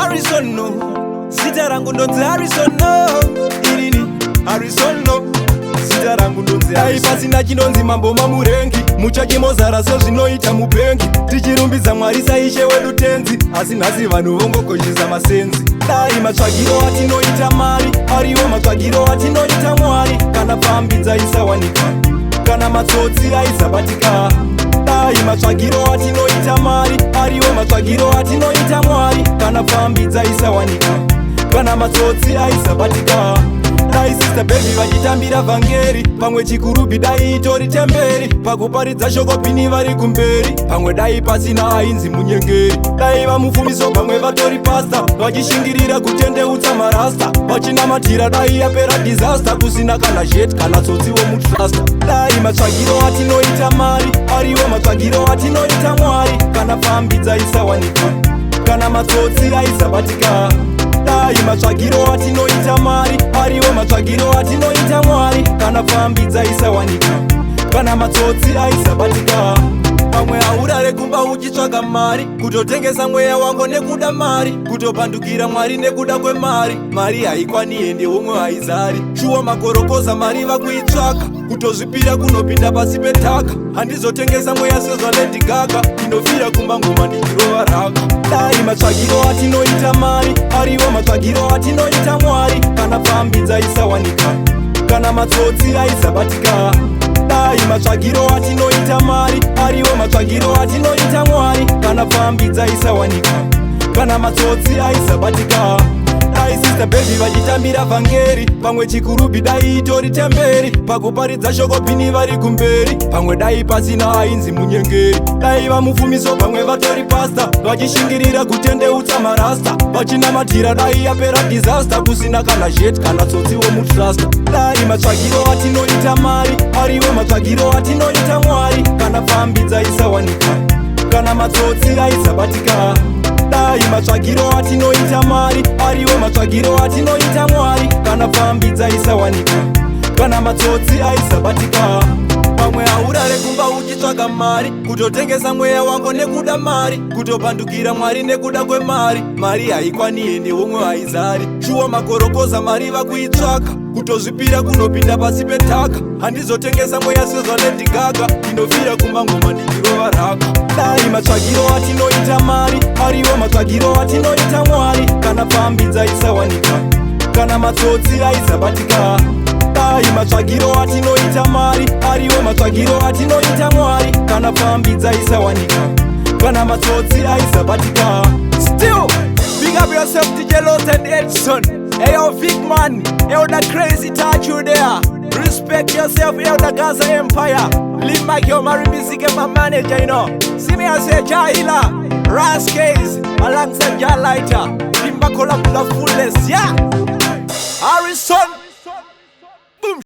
Harrison no, zita rangu ndonzi Harrison no, irini Harrison no, zita rangu ndonzi Harrison. Dai pasina chinonzi mambo mamurengi, muchachimozara sezvinoita mupengi. Tichirumbidza Mwari saishe wedu tenzi, asi nhasi vanhu vongokoshesa masenzi. Dai matsvagiro atinoita mari, ariwo matsvagiro atinoita Mwari. Kana pambidza isawanika, kana matsotsi aisabatika. Dai matsvagiro atinoita mari, ariwo matsvagiro atinoita Mwari. Kana pambidza isawanika, kana matsotsi aisabatika. Dai sister baby vachitambira vhangeri, pamwe chikurubi dai itori temberi. Pakuparidza shoko pini vari kumberi, pamwe dai pasina ainzi munyengeri. Dai vamufumiso pamwe vatori pasta, vachishingirira kutendeutsa marasta. Vachinamatira dai yapera disaster, kusina kana jet kana tsotsiwo mutrasta. Dai matsvagiro atinoita mari, ariwo matsvagiro atinoita Mwari. Kana pambidza isawanika, kana matsotsi aisabatika. Dai matsvagiro atinoita mari, ariwo matsvagiro atinoita Mwari. Kana pambidza isawanika, kana matsotsi aisabatika. Pamwe aurare kumba uchitsvaga mari, kutotengesa mweya wako nekuda mari, kutopandukira Mwari nekuda kwemari. Mari haikwani ende umwe haizari, shuwa makorokoza mari vakuitsvaka, kutozvipira kunopinda pasi petaka. Handizotengesa mweya sezva Lady Gaga, inofira kumba ngoma ndichirova raka. Dai matsvagiro atinoita mari, ariwo matsvagiro atinoita Mwari. Kana pambidza isawanika, kana matsotsi aisabatika. Dai matsvagiro atinoita mari, ariwo matsvagiro atinoita Mwari. Kana pambidza isawanika, kana matsotsi aisabatika. Dai sister baby vachitambira vhangeri, pamwe chikurubi dai itori temberi. Pakuparidza shoko pini vari kumberi, pamwe dai pasina ainzi munyengeri. Dai vamufumiso pamwe vatori pasta, vachishingirira kutendeutsa marasta. Vachinamatira dai yapera disaster, kusina kana jet kana tsotsiwo mutrasta. Dai matsvagiro atinoita mari, ariwo matsvagiro atinoita Mwari. Kana pambidza isawanika, kana matsotsi aisabatika. Dai matsvagiro atinoita mari, ariwo matsvagiro atinoita Mwari. Kana pambidza isawanika, kana matsotsi aisabatika. Pamwe aurare kumba uchitsvaga mari, kutotengesa mweya wako nekuda mari, kutopandukira Mwari nekuda kwemari. Mari haikwani ende umwe haizari, shuwa makorokoza mari vakuitsvaka, kutozvipira kunopinda pasi petaka. Handizotengesa mweya sezva Lady Gaga, inofira kumba ngoma ndichirova raka. Dai matsvagiro atinoita mari, ariwo matsvagiro atinoita Mwari. Kana pambidza isawanika, kana matsotsi aisabatika. Dai matsvagiro atinoita mari, ariwo matsvagiro atinoita Mwari. Kana pambidza isawanika, kana matsotsi aisabatika. Still, big up yourself DJ Lot and Edson. Hey yo big man, hey that crazy touch you there. Respect yourself, hey the Gaza Empire. Live like your marry music and my manager, you know. See me as a Jahila, Raskes, alongside Jar Lighter. Limba collab the fullest, yeah. Harrison.